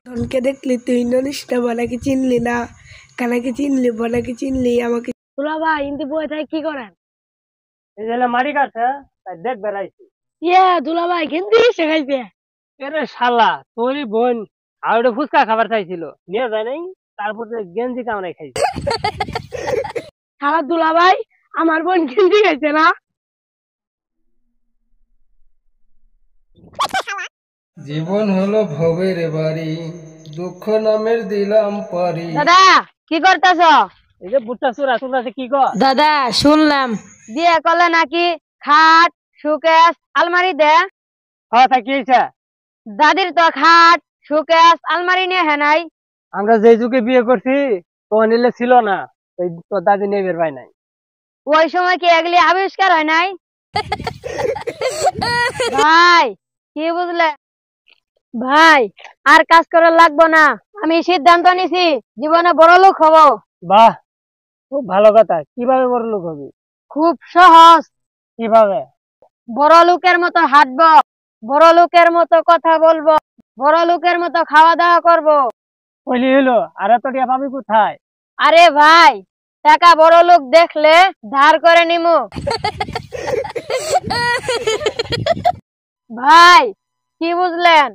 ধনকে দেখলি তুই ননিষ্টা বলাকে চিনলি না, কানাকে চিনলি, বলাকে চিনলি, আমাকে দুলা ভাই ইন্দি বই থাকে কি করেন? এই যে মারি কাছে তাই দেখ বেড়াইছি। দুলা ভাই হিন্দি শেখাইছে। এরে শালা তোরই বোন আর ওটা ফুচকা খাবার চাইছিল, নিয়ে যায় নাই, তারপর গেঞ্জি কামড়াই খাইছে। শালা দুলা ভাই আমার বোন হিন্দি খাইছে না। জীবন হলো ভবের বাড়ি, দুঃখ নামের দিলাম পারি। দাদা কি করতেছ? এই যে বুটটা চোরা চোরা কি কর? দাদা শুনলাম দিয়ে কলে নাকি খাট সুকেস আলমারি দে। হ্যাঁ তা কি হয়েছে? দাদির তো খাট সুকেস আলমারি নিয়ে হে নাই। আমরা যে যুগে বিয়ে করছি তো নিলে ছিল না, তোর দাদি নিয়ে বের পাই নাই। ওই সময় কি এগুলি আবিষ্কার হয় নাই? ভাই কি বুঝলে? ভাই আর কাজ করা লাগবো না, আমি সিদ্ধান্ত নিছি জীবনে বড় লোক হব। বাহ, খুব ভালো কথা। কিভাবে বড় লোক হবি? খুব সহজ। কিভাবে? বড় লোকের মতো হাঁটবো, বড় লোকের মতো কথা বলবো, বড় লোকের মতো খাওয়া দাওয়া করবো। কইলি হলো, আর এত টাকা পাবি কোথায়? আরে ভাই টাকা বড় লোক দেখলে ধার করে নিমু। ভাই কি বুঝলেন?